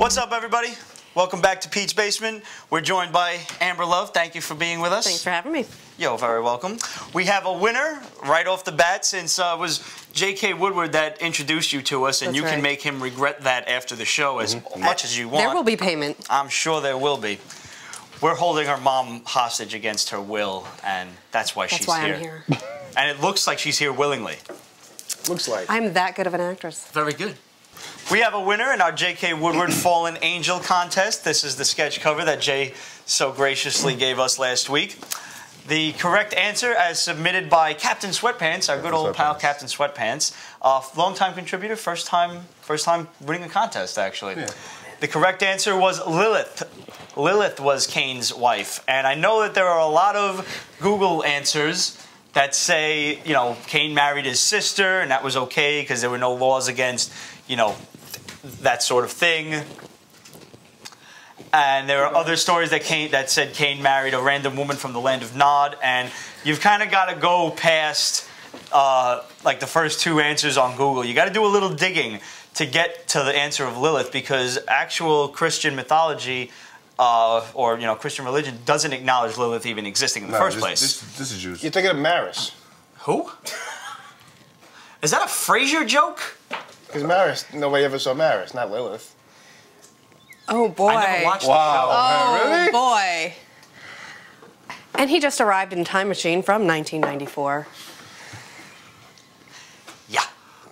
What's up, everybody? Welcome back to Pete's Basement. We're joined by Amber-Love. Thank you for being with us. Thanks for having me. You're very welcome. We have a winner right off the bat, since it was J.K. Woodward that introduced you to us, and you can make him regret that after the show as much as you want. There will be payment. I'm sure there will be. We're holding her mom hostage against her will, and that's why she's here. That's why I'm here. And it looks like she's here willingly. Looks like. I'm that good of an actress. Very good. We have a winner in our J.K. Woodward Fallen Angel contest. This is the sketch cover that Jay so graciously gave us last week. The correct answer, as submitted by Captain Sweatpants, our good old pal Captain Sweatpants, long-time contributor, first time winning a contest, actually. Yeah. The correct answer was Lilith. Lilith was Cain's wife. And I know that there are a lot of Google answers that say, you know, Cain married his sister, and that was okay because there were no laws against, you know, that sort of thing. And there are other stories that said Cain married a random woman from the land of Nod, and you've kind of got to go past like the first two answers on Google. You got to do a little digging to get to the answer of Lilith, because actual Christian mythology or Christian religion doesn't acknowledge Lilith even existing in the first place. This is Jews. You're thinking of Maris. Who? Is that a Frasier joke? Because Maris, nobody ever saw Maris, not Lilith. Oh, boy. I never watched Oh, really? boy. And he just arrived in Time Machine from 1994. Yeah.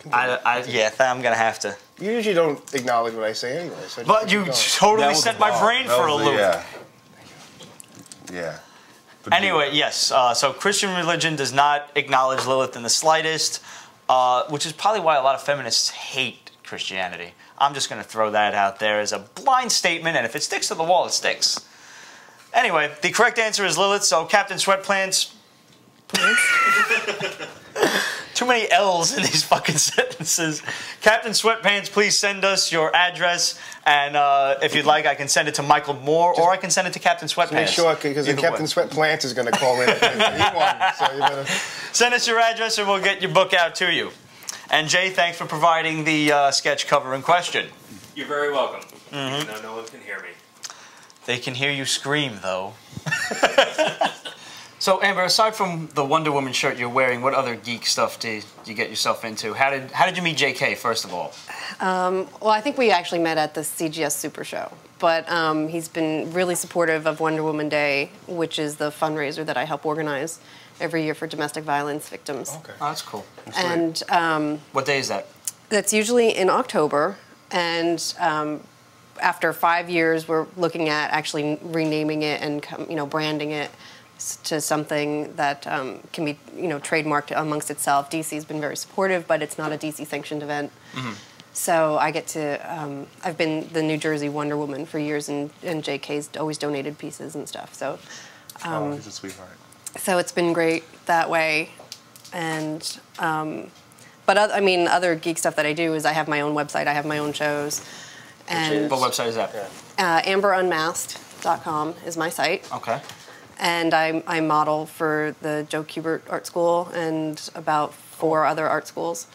Yeah, I'm going to have to. You usually don't acknowledge what I say anyway. So but you totally set my brain for a loop. Yeah. Anyway, yes. So Christian religion does not acknowledge Lilith in the slightest, which is probably why a lot of feminists hate Christianity. I'm just going to throw that out there as a blind statement, and if it sticks to the wall, it sticks. Anyway, the correct answer is Lilith, so Captain Sweatpants... Too many L's in these fucking sentences. Captain Sweatpants, please send us your address, and if you'd like, I can send it to Michael Moore, or I can send it to Captain Sweatpants. Make sure, because Captain Sweatpants is going to call in. He won, so you better... Send us your address, and we'll get your book out to you. And Jay, thanks for providing the sketch cover in question. You're very welcome. Even though no one can hear me. They can hear you scream, though. So, Amber, aside from the Wonder Woman shirt you're wearing, what other geek stuff did you get yourself into? How did you meet JK, first of all? Well, I think we actually met at the CGS Super Show. But he's been really supportive of Wonder Woman Day, which is the fundraiser that I help organize every year for domestic violence victims. Okay. Oh, that's cool. That's and what day is that? That's usually in October. And after 5 years, we're looking at actually renaming it and branding it to something that can be trademarked amongst itself. DC's been very supportive, but it's not a DC sanctioned event. So I get to I've been the New Jersey Wonder Woman for years, and JK's always donated pieces and stuff. So he's a sweetheart. So it's been great that way. And but other geek stuff that I do is I have my own website, I have my own shows. And what website is that? AmberUnmasked.com is my site. Okay. And I model for the Joe Kubert Art School and about 4 other art schools.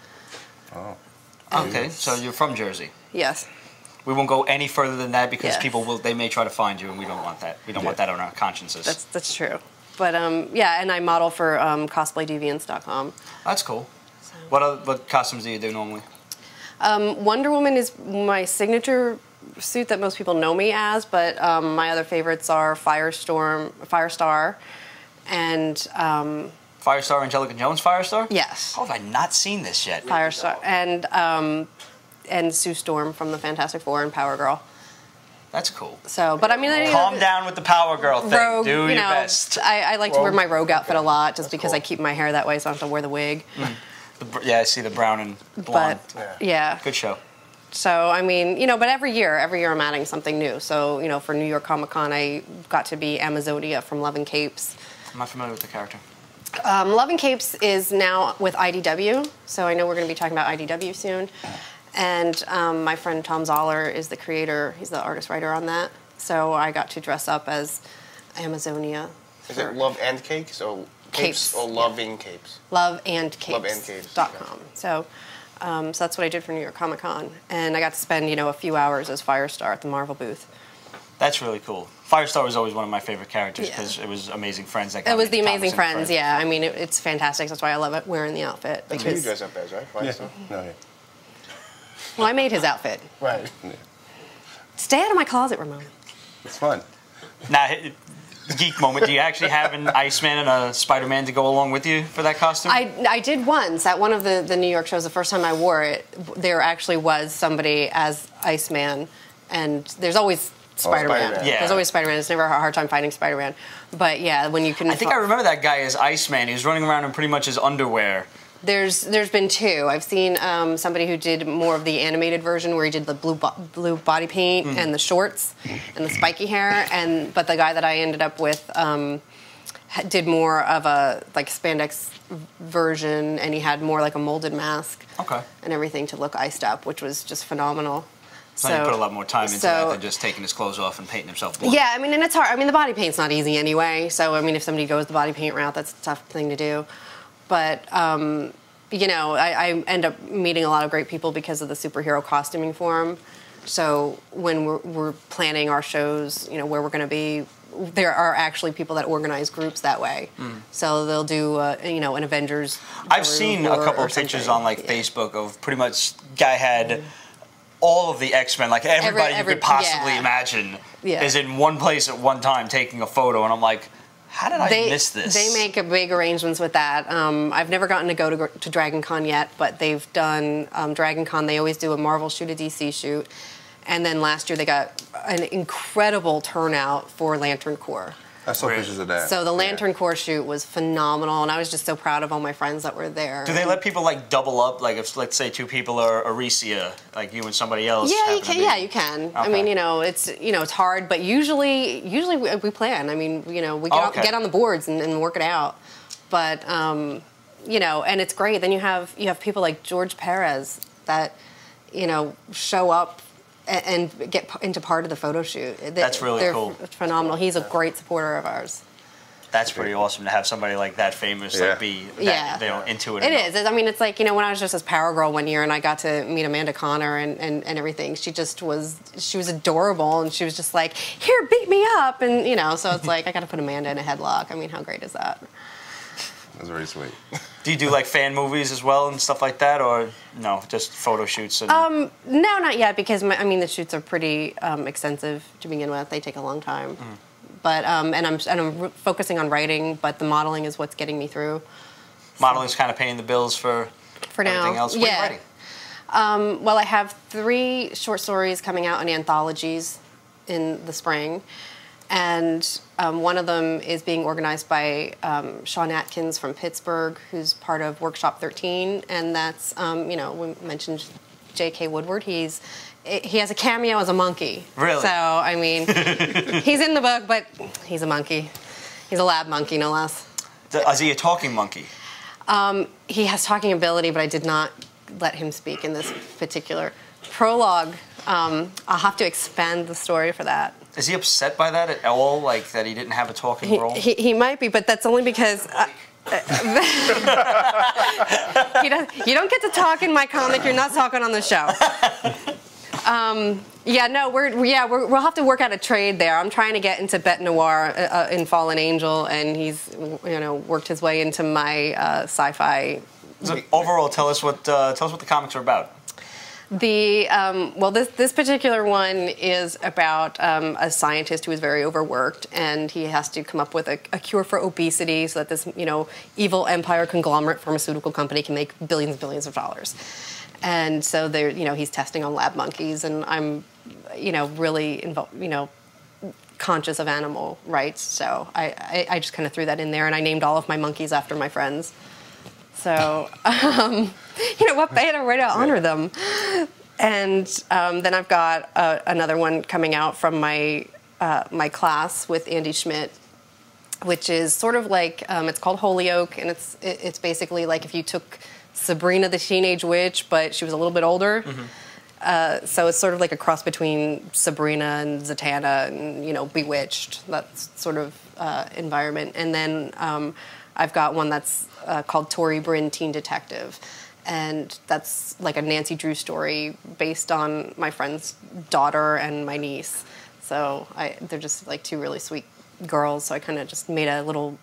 Oh. Okay, so you're from Jersey. Yes. We won't go any further than that because they may try to find you, and we don't want that. We don't want that on our consciences. That's true. But yeah, and I model for CosplayDeviants.com. That's cool. So. What costumes do you do normally? Wonder Woman is my signature suit that most people know me as, but my other favorites are Firestar, and Firestar, Angelica Jones Firestar? Yes. How have I not seen this yet? Firestar, and Sue Storm from the Fantastic Four and Power Girl. That's cool. So, but I mean, calm down with the Power Girl thing. Rogue, do your best. I like to wear my Rogue outfit a lot, just because I keep my hair that way, so I don't have to wear the wig. Yeah, I see the brown and blonde. But, yeah. Good show. So, I mean, but every year I'm adding something new. So, for New York Comic Con, I got to be Amazonia from Love and Capes. I'm not familiar with the character. Love and Capes is now with IDW, so I know we're going to be talking about IDW soon. And my friend Tom Zoller is the creator. He's the artist-writer on that. So I got to dress up as Amazonia. Is it Love and Cakes or Capes or Loving Capes? Loveandcapes.com. Loveandcapes. So So that's what I did for New York Comic Con, and I got to spend a few hours as Firestar at the Marvel booth. That's really cool. Firestar was always one of my favorite characters because it was Amazing Friends. That got It was me the comics Amazing and Friends, yeah. I mean, it's fantastic. That's why I love it wearing the outfit. That's what you dress up as, right? Firestar? No, yeah. Well, I made his outfit. Right. Stay out of my closet, Ramona. It's fun. Now, geek moment. Do you actually have an Iceman and a Spider-Man to go along with you for that costume? I did once at one of the New York shows. The first time I wore it, there actually was somebody as Iceman, and there's always Spider-Man. Spider-Man. Yeah. There's always Spider-Man. It's never a hard time finding Spider-Man. But yeah, when you can... I think I remember that guy as Iceman. He was running around in pretty much his underwear. There's been two. I've seen somebody who did more of the animated version where he did the blue body paint and the shorts and the spiky hair. But the guy that I ended up with did more of a like spandex version, and he had more like a molded mask and everything to look iced up, which was just phenomenal. So he put a lot more time into that than just taking his clothes off and painting himself blue. Yeah, I mean, and it's hard. I mean, the body paint's not easy anyway. So I mean, if somebody goes the body paint route, that's a tough thing to do. But, I end up meeting a lot of great people because of the superhero costuming forum. So when we're planning our shows, where we're going to be, there are actually people that organize groups that way. So they'll do, an Avengers. I've seen a couple of pictures on Facebook of pretty much guy had all of the X-Men, like everybody you could possibly imagine is in one place at one time taking a photo. And I'm like, how did I miss this? They make big arrangements with that. I've never gotten to go to Dragon Con yet, but they've done Dragon Con. They always do a Marvel shoot, a DC shoot. And then last year they got an incredible turnout for Lantern Corps. I saw pictures of that. So the Lantern Corps shoot was phenomenal, and I was just so proud of all my friends that were there. Do they let people like double up? Like if let's say two people are Aricia, like you and somebody else. Yeah, you can. Yeah, you can. Okay. I mean, it's hard, but usually we plan. I mean, we get on the boards and work it out. But and it's great. Then you have people like George Perez that show up and get into part of the photo shoot. That's really cool. They're phenomenal. He's a great supporter of ours. That's pretty awesome to have somebody like that famous be that, into it. It is. I mean, it's like, when I was just as Power Girl one year and I got to meet Amanda Connor and everything, she was adorable, and she was just like, here, beat me up, and so it's like I got to put Amanda in a headlock. I mean, how great is that? That's very sweet. Do you do like fan movies as well and stuff like that, or no, just photo shoots? And... No, not yet, because the shoots are pretty extensive to begin with. They take a long time, but and I'm focusing on writing, but the modeling is what's getting me through. Modeling's kind of paying the bills for now. Everything else. What are you writing? Well, I have 3 short stories coming out in anthologies in the spring. And one of them is being organized by Sean Atkins from Pittsburgh, who's part of Workshop 13. And that's, we mentioned J.K. Woodward. He has a cameo as a monkey. Really? So, I mean, he's in the book, but he's a monkey. He's a lab monkey, no less. Is he a talking monkey? He has talking ability, but I did not let him speak in this particular prologue. I'll have to expand the story for that. Is he upset by that at all, like that he didn't have a talking role? He might be, but that's only because you don't get to talk in my comic. You're not talking on the show. We'll have to work out a trade there. I'm trying to get into Bet Noir in Fallen Angel, and he's worked his way into my sci-fi. So overall, tell us what the comics are about. This particular one is about a scientist who is very overworked, and he has to come up with a cure for obesity so that this evil empire conglomerate pharmaceutical company can make billions and billions of dollars. And so he's testing on lab monkeys, and I'm really conscious of animal rights, so I just kind of threw that in there, and I named all of my monkeys after my friends. So, what better way to honor them? And then I've got another one coming out from my class with Andy Schmidt, which is sort of like, it's called Holyoke, and it's basically like if you took Sabrina the Teenage Witch, but she was a little bit older. Mm-hmm. So it's sort of like a cross between Sabrina and Zatanna and, Bewitched, that sort of environment. And then I've got one that's called Tori Bryn Teen Detective. and that's like a Nancy Drew story based on my friend's daughter and my niece. So they're just like two really sweet girls. So I kind of just made a little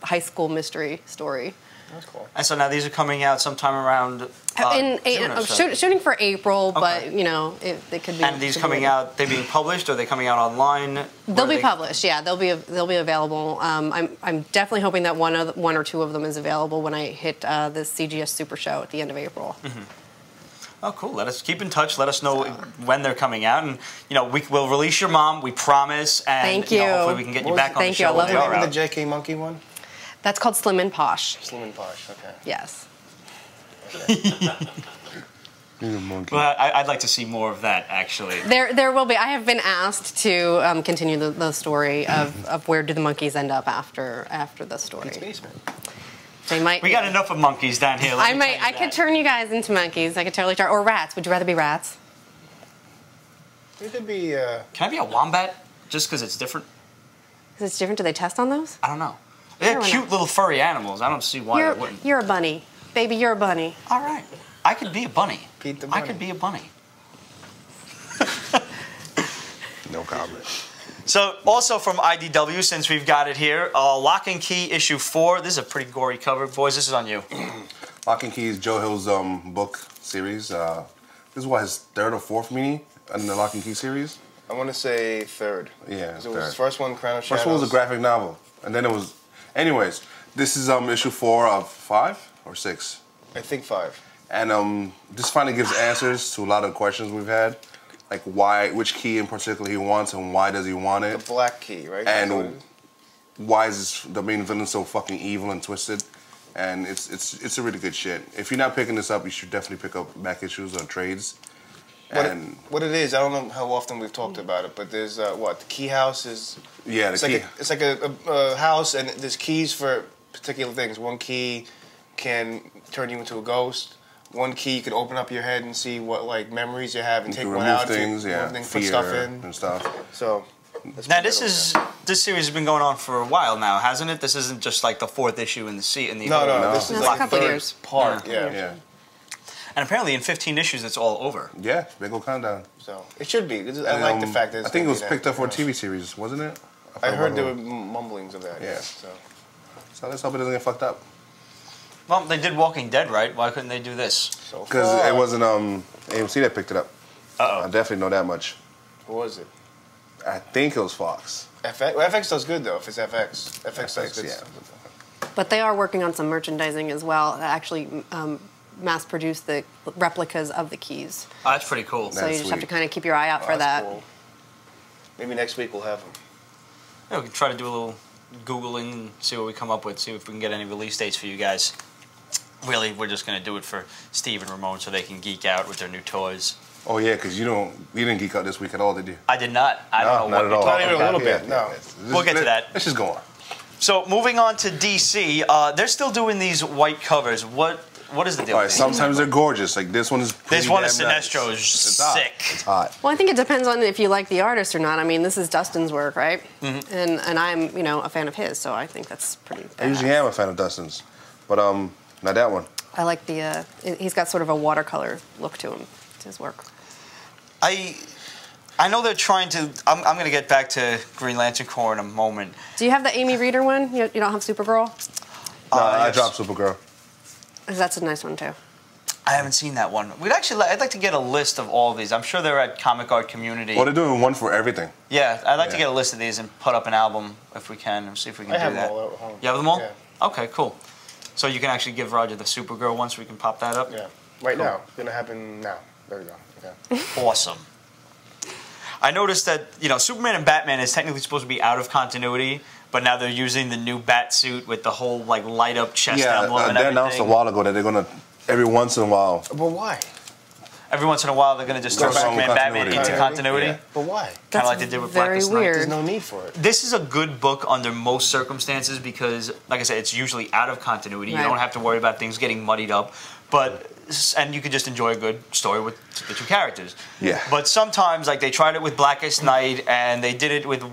high school mystery story. That's cool. And so now these are coming out sometime around Shooting for April, Okay. but you know they could be. And these coming out, they being published, or are they coming out online? They'll be published. Yeah, they'll be available. I'm definitely hoping that one or two of them is available when I hit the CGS Super Show at the end of April. Oh, cool. Let us keep in touch. Let us know when they're coming out, and you know we'll release your mom. We promise. And Thank you. Hopefully we can get you back on the Thank you. show. I love when they are Remember out. the J.K. Monkey one? That's called Slim and Posh. Slim and Posh. Okay. Yes. Well, I'd like to see more of that, actually. There will be. I have been asked to continue the story of where do the monkeys end up after the story. It's basement. They might. We got enough of monkeys down here. let me tell you I could that. turn you guys into monkeys. I could totally turn, or rats. Would you rather be rats? It could be. Can I be a wombat? Just because it's different? Is it different? Do they test on those? I don't know. They're Sure, why cute not? little furry animals. I don't see why they wouldn't. You're a bunny, baby. You're a bunny. All right. I could be a bunny. Pete the I bunny. could be a bunny. No comment. So, also from IDW, since we've got it here, Lock and Key issue 4. This is a pretty gory cover. Boys, this is on you. Lock and Key is Joe Hill's book series. This is what, his third or fourth mini in the Lock and Key series? I want to say third. Yeah, 'Cause it was third. his first one, Crown of Shadows. First one was a graphic novel, and then it was. Anyways, this is issue 4 of 5 or 6, I think 5. and this finally gives answers to a lot of questions we've had, like which key in particular he wants, and why does he want The it, Black Key, right? That's what it and is? why is the main villain so fucking evil and twisted. And it's a really good shit. If you're not picking this up, you should definitely pick up back issues or trades. And What it is, I don't know how often we've talked about it, but there's the key house is. yeah, the key. It's like a house, and there's keys for particular things. One key can turn you into a ghost. One key you can open up your head and see what like memories you have, and You take can one remove out, things, take yeah, one thing, fear put stuff in. and stuff. So. that's Now, what this that is over this series has been going on for a while now, hasn't it? This isn't just like the 4th issue in the there. No, this is It's like a couple third years. part. Yeah. Yeah. Yeah, And apparently in 15 issues, it's all over. yeah, big old countdown. So it should be. I like the fact that it's I think it gonna was be picked that, up for a you know. TV series, wasn't it? I heard there were mumblings of that. Yeah. So So let's hope it doesn't get fucked up. Well, they did Walking Dead, right? Why couldn't they do this? Because far, it wasn't AMC that picked it up. I Uh-oh. definitely know that much. What was it? I think it was Fox. FX. Well, FX does good though. If it's FX, FX does good yeah. stuff. But they are working on some merchandising as well. Actually, mass produce the replicas of the keys. Oh, that's pretty cool. So you That's just have to sweet. kind of keep your eye out for That's that. cool. Maybe next week we'll have them. Yeah, we can try to do a little Googling and see what we come up with, see if we can get any release dates for you guys. Really, we're just going to do it for Steve and Ramon so they can geek out with their new toys. Oh yeah, because you didn't geek out this week at all, did you? I did not. I don't know not what at you're all. talking Not even a about. little bit, no. We'll get to that. Let's just go on. So, moving on to DC, they're still doing these white covers. What is the deal All right, with these? sometimes they're gorgeous. Like this one is. This pretty one is damn nice. Sinestro is It's hot. sick. It's hot. Well, I think it depends on if you like the artist or not. I mean, this is Dustin's work, right? Mm-hmm. And I'm a fan of his, so I think that's pretty. I usually badass. am a fan of Dustin's, but not that one. I like the. He's got sort of a watercolor look to him. To his work. I know they're trying to. I'm going to get back to Green Lantern Corps in a moment. Do you have the Amy Reeder one? You don't have Supergirl? No, I yes. dropped Supergirl. 'Cause that's a nice one too. I haven't seen that one. I'd like to get a list of all of these. I'm sure they're at Comic Art Community. Well, they're doing one for everything. Yeah, I'd like to Yeah. get a list of these and put up an album if we can, and see if we can I do have that. them all at home. You have them all? Yeah. Okay, cool. So you can actually give Roger the Supergirl one so we can pop that up? Yeah. Right Cool. now. It's gonna happen now. There we go. Okay. Awesome. I noticed that, Superman and Batman is technically supposed to be out of continuity, but now they're using the new bat suit with the whole, light up chest emblem and they announced a everything. while ago that they're gonna every once in a while. But why? Every once in a while, they're going to just throw Go back Superman to and Batman continuity. into continuity. Yeah. But why? Kind of That's like they did with Blackest Night. weird. There's no need for it. This is a good book under most circumstances because, like I said, it's usually out of continuity. You Right. don't have to worry about things getting muddied up, and you could just enjoy a good story with the two characters. Yeah. But sometimes, they tried it with Blackest Night, and they did it with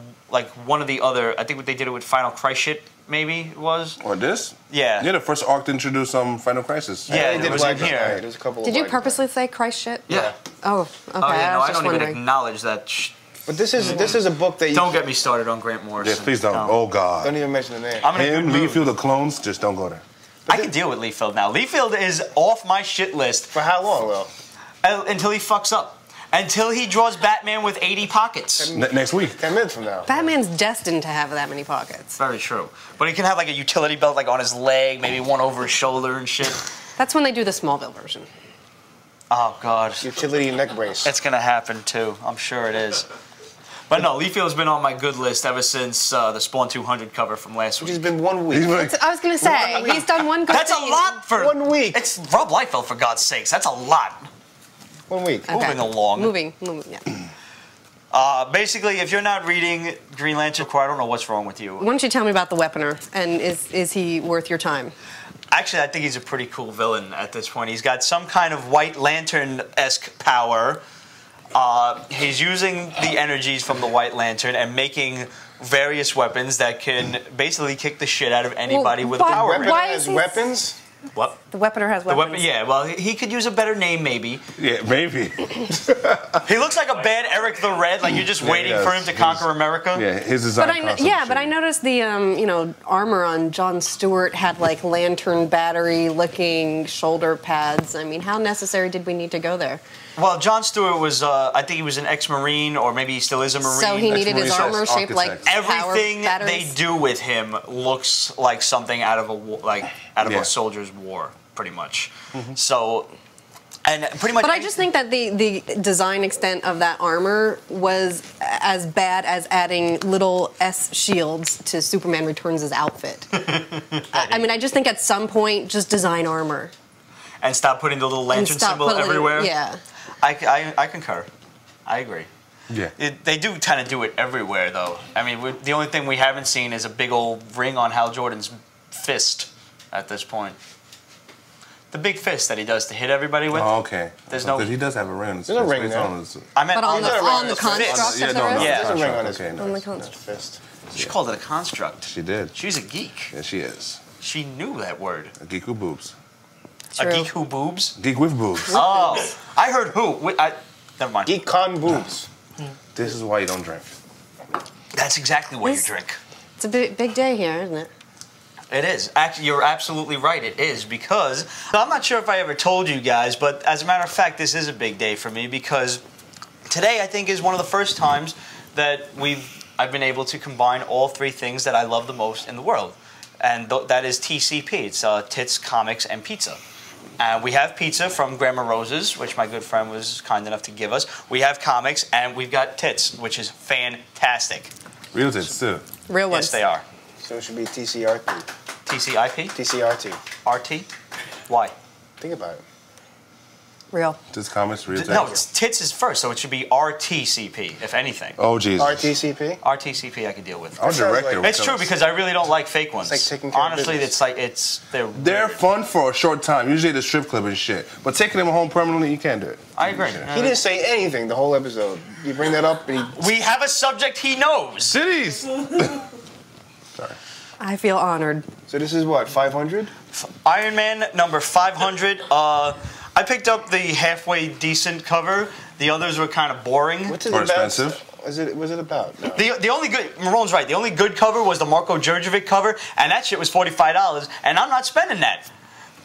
one of the other. I think they did it with Final Cry shit maybe it was. Or this? Yeah. Yeah, the first arc to introduce Final Crisis. Yeah, They it was in here. Right, there's a couple. Did you purposely say Christ shit? Yeah. Oh, okay. Oh yeah, I no, was I just don't even wondering. acknowledge that. But this is a book that you Don't get me started on Grant Morrison. Yeah, please don't. No. Oh, God. don't even mention the name. I'm in a good Him, mood. Liefeld, the clones, just don't go there. I can deal with Liefeld now. Liefeld is off my shit list For how long, Will? until he fucks up. Until he draws Batman with 80 pockets. Next week. 10 minutes from now. Batman's destined to have that many pockets. Very true. But he can have like a utility belt like on his leg, maybe one over his shoulder and shit. That's when they do the Smallville version. Oh, God. Utility neck brace. It's going to happen, too. I'm sure it is. But no, Liefield's been on my good list ever since the Spawn 200 cover from last Which week. has been 1 week. He's like, I was gonna say he's done one good That's a thing. lot for 1 week. It's Rob Liefeld, for God's sakes. That's a lot. 1 week. Okay. Moving along. Moving, yeah. Basically, if you're not reading Green Lantern Corps, I don't know what's wrong with you. Why don't you tell me about the Weaponer, and is he worth your time? Actually, I think he's a pretty cool villain at this point. He's got some kind of White Lantern-esque power. He's using the energies from the White Lantern and making various weapons that can basically kick the shit out of anybody with a but power Weapon ring. why has is he- weapons. What? The Weaponer has The weapons. weapon? Yeah. Well, he could use a better name, maybe. yeah, maybe. He looks like a bad Eric the Red. Like you're just Yeah, waiting he for does. him to He's- conquer America. Yeah, his design. But I noticed the armor on Jon Stewart had like lantern battery looking shoulder pads. I mean, how necessary did we need to go there? Well, Jon Stewart was, I think he was an ex-Marine, or maybe he still is a Marine. So he needed his Ex-Marine armor shaped like architect. power Everything they batteries? do with him looks like something out of a Yeah. a soldier's war, pretty much. So, and pretty much. But I just think that the design extent of that armor was as bad as adding little S shields to Superman Returns' outfit. I mean, I just think at some point, just design armor. and stop putting the little And lantern stop symbol putting- everywhere. Yeah. I concur. I agree. Yeah. They do kind of do it everywhere, though. I mean, the only thing we haven't seen is a big old ring on Hal Jordan's fist at this point. The big fist that he does to hit everybody with. Oh, okay. There's no- Because he does have a ring on his There's a ring It's there. on his- I meant But on the fist. construct Yeah, of no, the wrist? Yeah. There's a ring on his Okay, On no. the construct. fist. She called it a construct. She did. She's a geek. Yeah, she is. She knew that word. A geek with boobs. A True. geek who boobs? Geek with boobs. Oh, I heard who. Never mind. Geek con boobs. This is why you don't drink. That's exactly what you This- drink. It's a big day here, isn't it? It is. Actually, you're absolutely right. It is because I'm not sure if I ever told you guys, but as a matter of fact, this is a big day for me because today I think is one of the first times that I've been able to combine all three things that I love the most in the world, and that is TCP. It's Tits, Comics, and Pizza. We have pizza from Grandma Rose's, which my good friend was kind enough to give us. We have comics, and we've got tits, which is fantastic. Real tits, too. Real ones. Yes, they are. So it should be TCRT. TCIP? TCRT. RT? Why? Think about it. Real. Tits, comics, real tits. No, tits is first, so it should be RTCP, if anything. Oh, Jesus. RTCP? RTCP I can deal with. Our sounds director. like- It's true because I really don't like fake ones. It's like taking care of Honestly, business. they're They're weird. fun for a short time. Usually the strip club and shit. But taking them home permanently, you can't do it. I agree. He didn't say anything the whole episode. You bring that up, and he We have a subject he knows. Cities! Sorry. I feel honored. So this is what, 500? Iron Man number 500. I picked up the halfway decent cover. The others were kind of boring. What's it Or about? expensive. Was it about? No. The only good, Marone's right, the only good cover was the Marko Djurjevic cover, and that shit was $45, and I'm not spending that.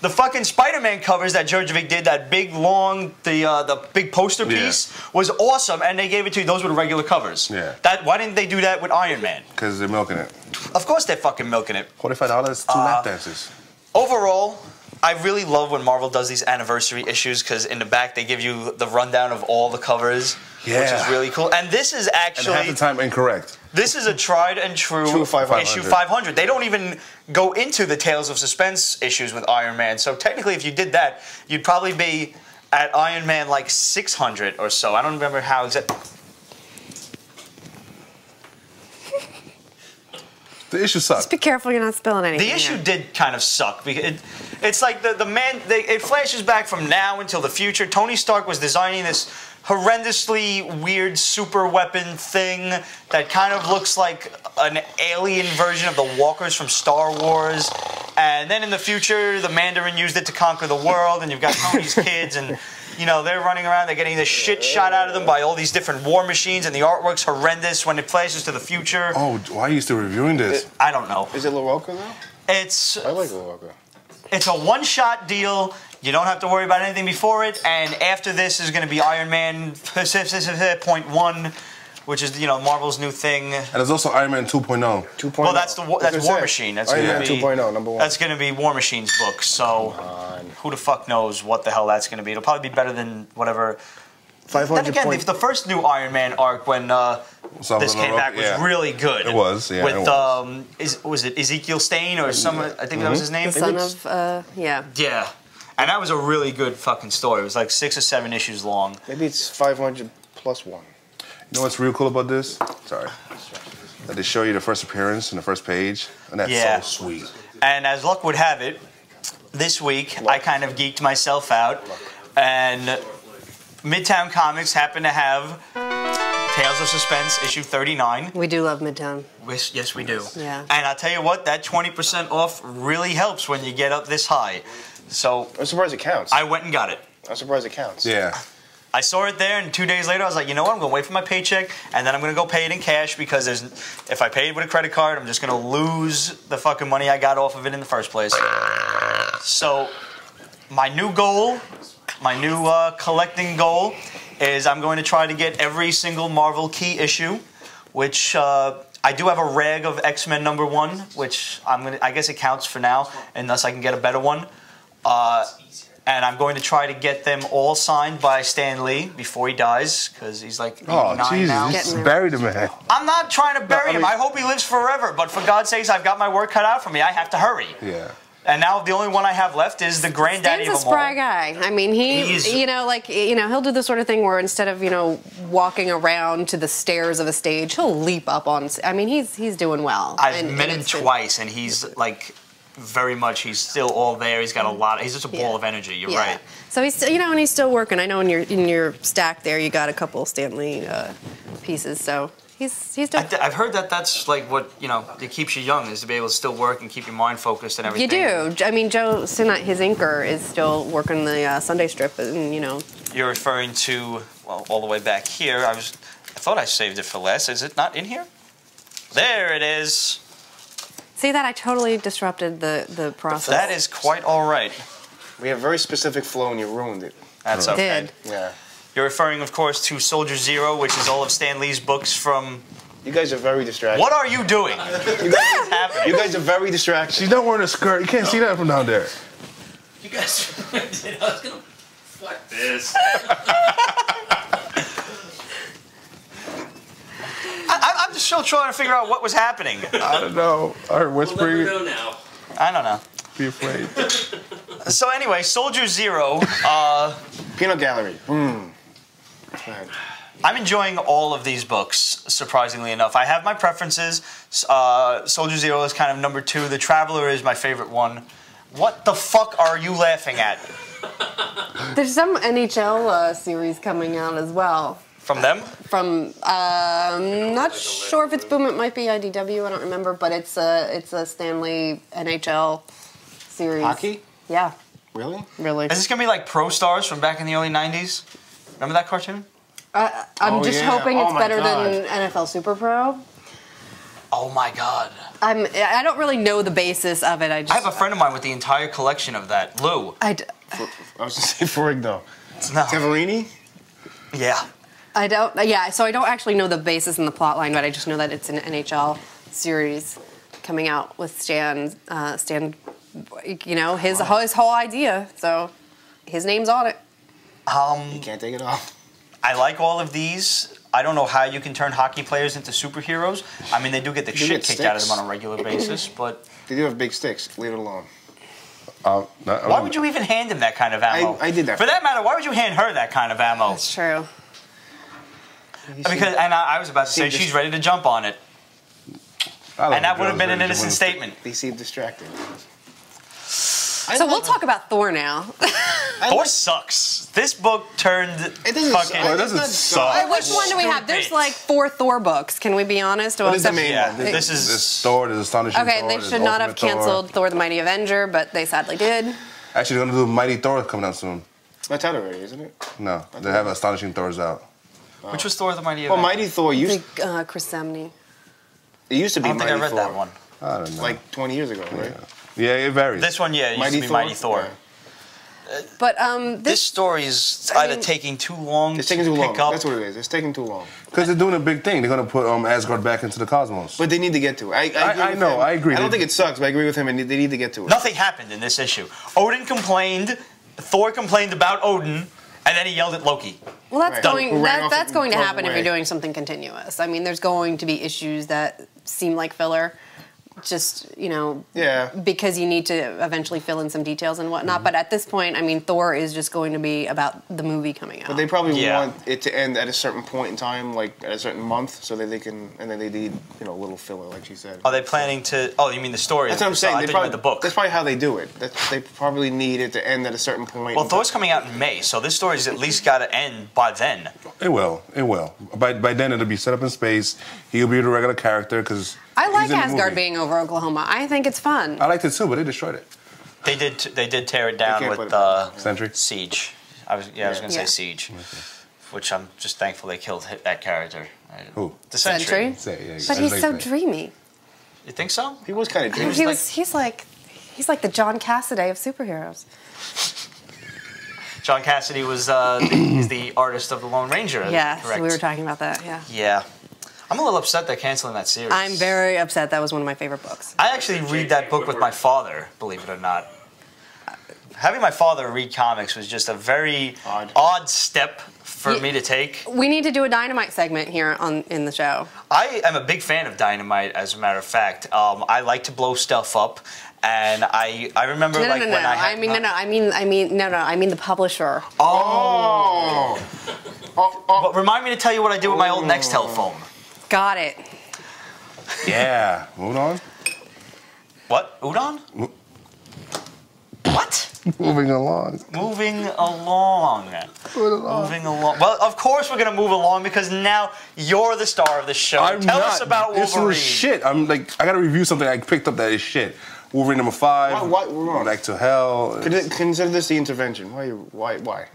The fucking Spider-Man covers that Djurjevic did, that big, long, the big poster piece, was awesome, and they gave it to you. Those were the regular covers. Yeah. Why didn't they do that with Iron Man? Because they're milking it. Of course they're fucking milking it. $45, two lap dances. Overall, I really love when Marvel does these anniversary issues because in the back they give you the rundown of all the covers, which is Yeah. really cool. And this is And actually half the time incorrect. this is a tried and true, True 500. issue 500. They don't even go into the Tales of Suspense issues with Iron Man. So technically, if you did that, you'd probably be at Iron Man like 600 or so. I don't remember how exactly. The issue sucks. Just be careful you're not spilling anything. The issue here. did kind of suck. Because it's like the man. It flashes back from now until the future. Tony Stark was designing this horrendously weird super weapon thing that kind of looks like an alien version of the walkers from Star Wars. And then in the future, the Mandarin used it to conquer the world, and you've got Tony's kids, and they're running around, they're getting the shit shot out of them by all these different war machines, and the artwork's horrendous when it flashes to the future. Oh, why are you still reviewing this? I don't know. Is it Locke though? I like Locke. It's a one-shot deal. You don't have to worry about anything before it. And after this is going to be Iron Man .1, which is Marvel's new thing. And there's also Iron Man 2.0. 2.0. Well, that's War Machine. That's Iron gonna Man be 2.0, number 1. That's going to be War Machine's book. So who the fuck knows what the hell that's going to be? It'll probably be better than whatever. 500 Then again, the first new Iron Man arc when this came back was really good. It was, yeah. With was it Ezekiel Stane or some? I think that was his name. The son of yeah. Yeah, and that was a really good fucking story. It was like 6 or 7 issues long. Maybe it's 500 plus 1. You know what's real cool about this? Sorry. That they show you the first appearance in the first page, and that's so sweet. And as luck would have it, this week I kind of geeked myself out, and Midtown Comics happened to have Tales of Suspense issue 39. We do love Midtown. Yes, we do. Yeah. And I'll tell you what, that 20% off really helps when you get up this high. So I'm surprised it counts. I went and got it. I'm surprised it counts. Yeah. I saw it there, and 2 days later, I was like, you know what? I'm going to wait for my paycheck, and then I'm going to go pay it in cash, because if I pay it with a credit card, I'm just going to lose the fucking money I got off of it in the first place. So my new goal, my new collecting goal, is I'm going to try to get every single Marvel key issue, which I do have a rag of X-Men #1, which I guess it counts for now, unless I can get a better one. And I'm going to try to get them all signed by Stan Lee before he dies, because he's like 89 now. Jesus, buried him, man. I'm not trying to bury him. I hope he lives forever, but for God's sakes, I've got my work cut out for me. I have to hurry. Yeah. And now the only one I have left is the granddaddy Stan's of them a spry all. guy. I mean, he'll do the sort of thing where instead of, walking around to the stairs of a stage, he'll leap up on. I mean, he's doing well. I've met him twice, and he's like very much. He's still all there. He's got a lot. He's just a ball of energy. You're right. So he's still, and he's still working. I know in your stack there, you got a couple Stan Lee pieces. So. He's doing. I've heard that's like what it keeps you young, is to be able to still work and keep your mind focused and everything. You do. I mean, Joe Sinnott, his inker, is still working the Sunday strip, and You're referring to all the way back here. I thought I saved it for last. Is it not in here? There it is. See that? I totally disrupted the process. That is quite all right. We have very specific flow, and you ruined it. That's okay. Did. Yeah. You're referring, of course, to Soldier Zero, which is all of Stan Lee's books from... You guys are very distracted. What are you doing? What's happening? You guys are very distracted. She's not wearing a skirt. You can't see that from down there. You guys, I was gonna fuck this. I'm just still trying to figure out what was happening. I don't know. I heard We'll whispering. never know now. I don't know. Be afraid. So anyway, Soldier Zero. Peanut Gallery. I'm enjoying all of these books, surprisingly enough. I have my preferences. Soldier Zero is kind of #2. The Traveler is my favorite one. What the fuck are you laughing at? There's some NHL series coming out as well. From them? From not sure if it's Boom. It might be IDW. I don't remember, but it's a Stan Lee NHL series. Hockey? Yeah. Really? Really. Is this going to be like Pro Stars from back in the early 90s? Remember that cartoon? I'm just hoping it's better God. than NFL Super Pro. Oh my god. I don't really know the basis of it. I have a friend of mine with the entire collection of that. Lou. I was just saying Ferrigno. No. Tavarini? Yeah. I don't. Yeah, so I don't actually know the basis and the plot line, but I just know that it's an NHL series coming out with Stan. His whole idea. So his name's on it. You can't take it off. I like all of these. I don't know how you can turn hockey players into superheroes. I mean, they do get the shit kicked out of them on a regular basis, but... They do have big sticks. Leave it alone. Why would you even hand him that kind of ammo? I did that. For that matter, why would you hand her that kind of ammo? That's true. Because, and I was about to say, she's ready to jump on it. And that would have been an innocent statement. They seem distracted. So we'll talk about Thor now. Thor sucks. This book turned It doesn't fucking. suck. It doesn't suck. Hey, which one do we have? There's like 4 Thor books. Can we be honest? What is the main Yeah, one? this There's is. Thor, there's Astonishing Okay, Thor, they there's should not have Ultimate Thor. canceled Thor the Mighty Avenger, but they sadly did. Actually, they're gonna do Mighty Thor coming out soon. That's out already, isn't it? No, they have Astonishing Thors out. Which was Thor the Mighty Well, Avenger? Mighty Thor used Chris Samney. it used to I be don't think Mighty I read Thor. that one. I don't know. Like 20 years ago, right? Yeah, it varies. This one, yeah, it used to be Mighty Thor. Yeah. But This this story is I either mean- taking too long It's to taking too long. pick up. That's what it is. It's taking too long. Because they're doing a big thing. They're gonna put Asgard back into the cosmos. But they need to get to it. I agree I with know, him. I agree. I don't think it sucks, but I agree with him, and they need to get to it. Nothing happened in this issue. Odin complained, Thor complained about Odin, and then he yelled at Loki. well, that's Right. going Who ran off that's and going to drove happen if away. you're doing something continuous. I mean, there's going to be issues that seem like filler, just Yeah. because you need to eventually fill in some details and whatnot. But at this point, I mean, Thor is just going to be about the movie coming out. But they probably Yeah. want it to end at a certain point in time, like at a certain month, so that they can, and then they need, a little filler, like she said. Are they planning to? Oh, you mean the story? That's what I'm saying. I They thought you probably, meant the book. That's probably how they do it. They probably need it to end at a certain point. Well, Thor's coming out in May, so this story's at least got to end by then. It will. It will. By then, it'll be set up in space. He'll be the regular character because I like Asgard being over Oklahoma. I think it's fun. I liked it too, but they destroyed it. They did tear it down can't with put it back. Sentry. Siege. I was going to Yeah. say Siege, which I'm just thankful they killed that character. Who? The Sentry. Sentry? Say, yeah, But he's so dreamy. You think so? He was kind of dreamy. He's like the John Cassaday of superheroes. John Cassidy was he's the artist of the Lone Ranger. Yeah, correct. we were talking about that. Yeah. Yeah. I'm a little upset they're canceling that series. I'm very upset. That was one of my favorite books. I actually read that book with my father, believe it or not. Having my father read comics was just a very odd step for me to take. We need to do a Dynamite segment here in the show. I am a big fan of Dynamite, as a matter of fact. I like to blow stuff up, and I remember No, like no, no, when no. I had, I mean the publisher. Oh. But remind me to tell you what I did with my old Nextel phone. Got it. Yeah. Moving on. What? Udon? What? Moving along. Moving along. Moving along. Well, of course we're gonna move along because now you're the star of the show. Tell us about Wolverine. This was shit. I'm like, I gotta review something I picked up that is shit. Wolverine number 5. Why? Back to Hell. Consider this the intervention. Why?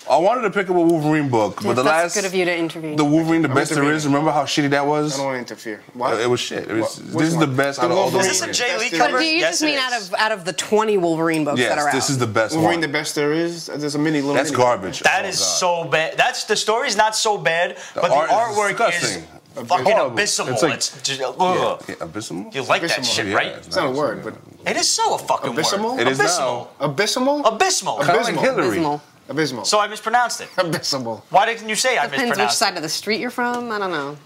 I wanted to pick up a Wolverine book, but the That's last, good of you to intervene. the Wolverine, the I'm best there intervening. is. Remember how shitty that was? I don't want to interfere. What? It was shit. It was, Which this is the one? best The out of all the Wolverine? Is this a Wolverine. Jay Lee But cover? Do you Yes, just it mean is. out of the 20 Wolverine books that are Yes, out? this is the best Wolverine, one. the best there is. There's a little. That's mini. garbage. That Oh, is God. so bad. That's the story's not so bad, but art the is artwork is disgusting. fucking Horrible. abysmal. It's like- It's just, Yeah, Oh. You like that Abysmal. shit, Yeah, right? It's not a word, but It is so a fucking Abysmal? word. It is Abysmal. abysmal. Abysmal. Kind of like Abysmal. Hillary. Abysmal. Abysmal. So I mispronounced it. Abysmal. Why didn't you say I Depends which mispronounced it? side of the street you're from. I don't know.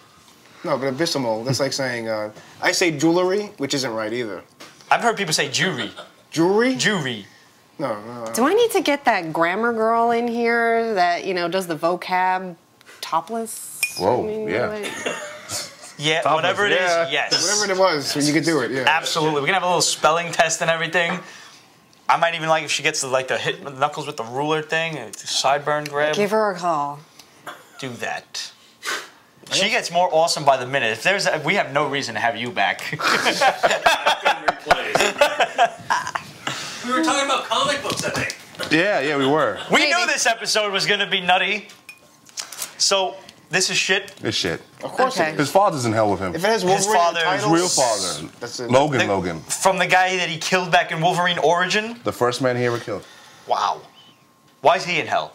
No, but abysmal. That's like saying I say jewelry, which isn't right either. I've heard people say jury. Jewelry? Jury. No. Do I need to get that grammar girl in here that does the vocab topless? Whoa, I mean, yeah. like- Yeah, Topless, whatever it is, yeah. yes. Whatever it was, you could do it. Yeah. Absolutely. We're gonna have a little spelling test and everything. I might even like if she gets to like the hit knuckles with the ruler thing, sideburn grab. Give her a call. Do that. She gets more awesome by the minute. If there's, we have no reason to have you back. We were talking about comic books, I think. Yeah, we were. We Maybe. knew this episode was gonna be nutty. So this is shit. It's shit. Of course Okay. it is. His father's in hell with him. If it has His Wolverine father- in the his title, Real father. That's it. Logan. From the guy that he killed back in Wolverine Origin. The first man he ever killed. Wow. Why is he in hell?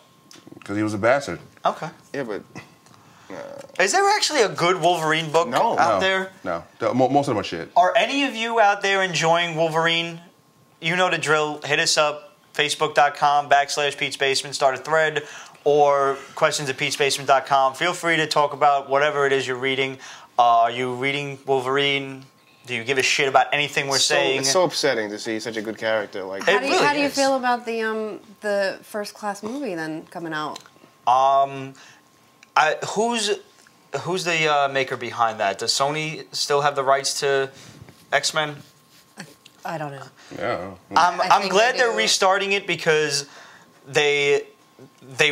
Because he was a bastard. Okay. Yeah, but Is there actually a good Wolverine book No. out there? No. Most of them are shit. Are any of you out there enjoying Wolverine? You know the drill. Hit us up, facebook.com/Pete's Basement. Start a thread, or questions@Pete'sBasement.com. Feel free to talk about whatever it is you're reading. Are you reading Wolverine? Do you give a shit about anything we're saying? it's so upsetting to see such a good character. Like It How do you, really how do you is. feel about the First Class movie then coming out? Who's the maker behind that? Does Sony still have the rights to X-Men? I don't know. Yeah. I'm I think glad they they're do. restarting it because they